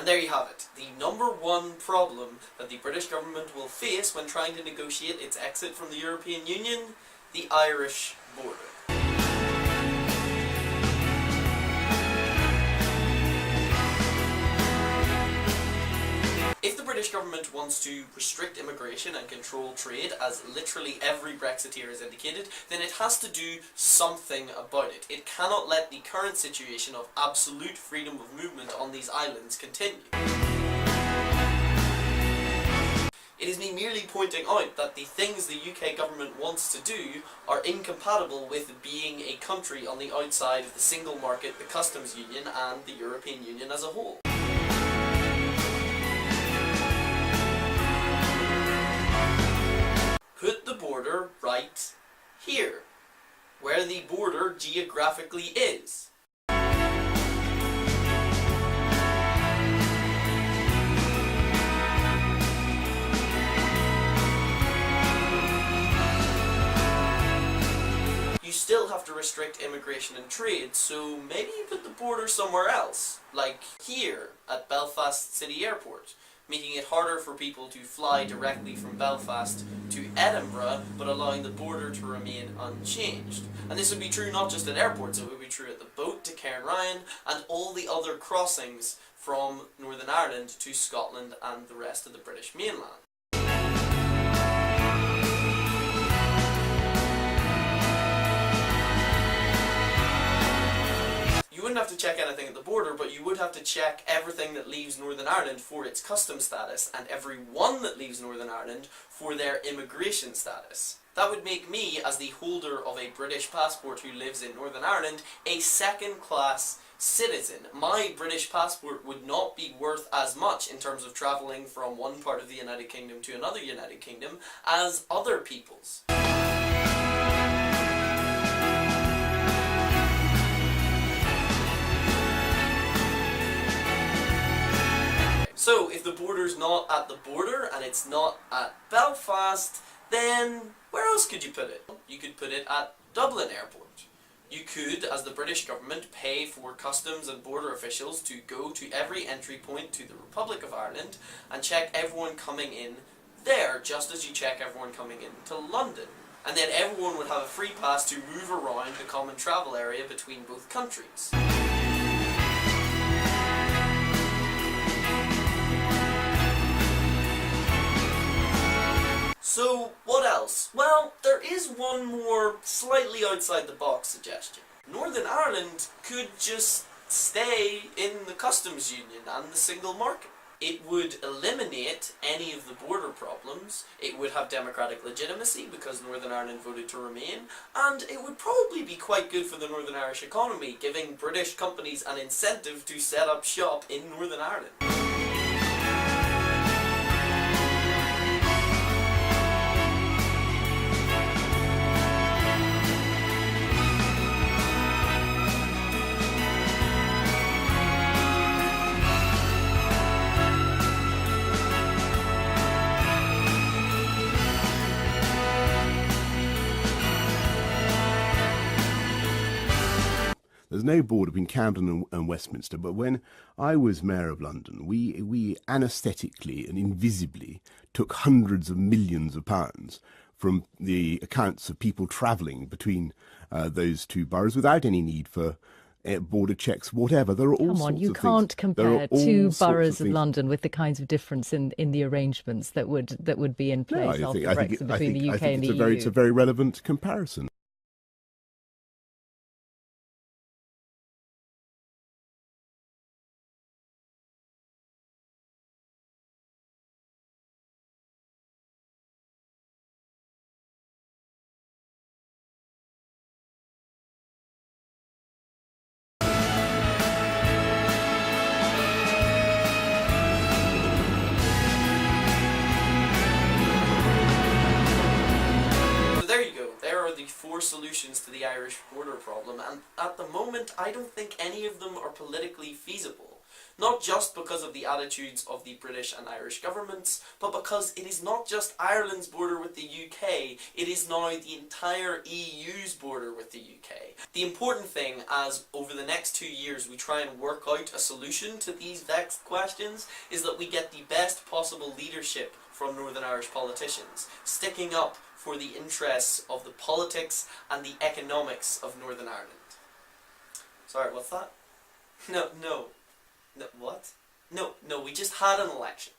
And there you have it, the number one problem that the British government will face when trying to negotiate its exit from the European Union, the Irish border. If the British government wants to restrict immigration and control trade, as literally every Brexiteer has indicated, then it has to do something about it. It cannot let the current situation of absolute freedom of movement on these islands continue. It is me merely pointing out that the things the UK government wants to do are incompatible with being a country on the outside of the single market, the customs union, and the European Union as a whole. Put the border right here, where the border geographically is. You still have to restrict immigration and trade, so maybe you put the border somewhere else, like here at Belfast City Airport, making it harder for people to fly directly from Belfast to Edinburgh, but allowing the border to remain unchanged. And this would be true not just at airports, it would be true at the boat to Cairnryan, and all the other crossings from Northern Ireland to Scotland and the rest of the British mainland. You wouldn't have to check anything at the border, but you would have to check everything that leaves Northern Ireland for its customs status, and everyone that leaves Northern Ireland for their immigration status. That would make me, as the holder of a British passport who lives in Northern Ireland, a second-class citizen. My British passport would not be worth as much in terms of travelling from one part of the United Kingdom to another United Kingdom as other people's. So, if the border's not at the border, and it's not at Belfast, then where else could you put it? You could put it at Dublin Airport. You could, as the British government, pay for customs and border officials to go to every entry point to the Republic of Ireland and check everyone coming in there, just as you check everyone coming in to London. And then everyone would have a free pass to move around the common travel area between both countries. So, what else? Well, there is one more slightly outside the box suggestion. Northern Ireland could just stay in the customs union and the single market. It would eliminate any of the border problems, it would have democratic legitimacy because Northern Ireland voted to remain, and it would probably be quite good for the Northern Irish economy, giving British companies an incentive to set up shop in Northern Ireland. There's no border between Camden and Westminster, but when I was Mayor of London, we anaesthetically and invisibly took hundreds of millions of pounds from the accounts of people travelling between those two boroughs without any need for border checks, whatever. There are all Come sorts on, you of can't things. compare two boroughs of things. London with the kinds of difference in the arrangements that would be in place after Brexit between the UK and the EU. It's a very relevant comparison. Four solutions to the Irish border problem, and at the moment I don't think any of them are politically feasible. Not just because of the attitudes of the British and Irish governments, but because it is not just Ireland's border with the UK, it is now the entire EU's border with the UK. The important thing, as over the next 2 years we try and work out a solution to these vexed questions, is that we get the best possible leadership from Northern Irish politicians, sticking up for the interests of the politics and the economics of Northern Ireland. Sorry, what's that? No, what? No, we just had an election.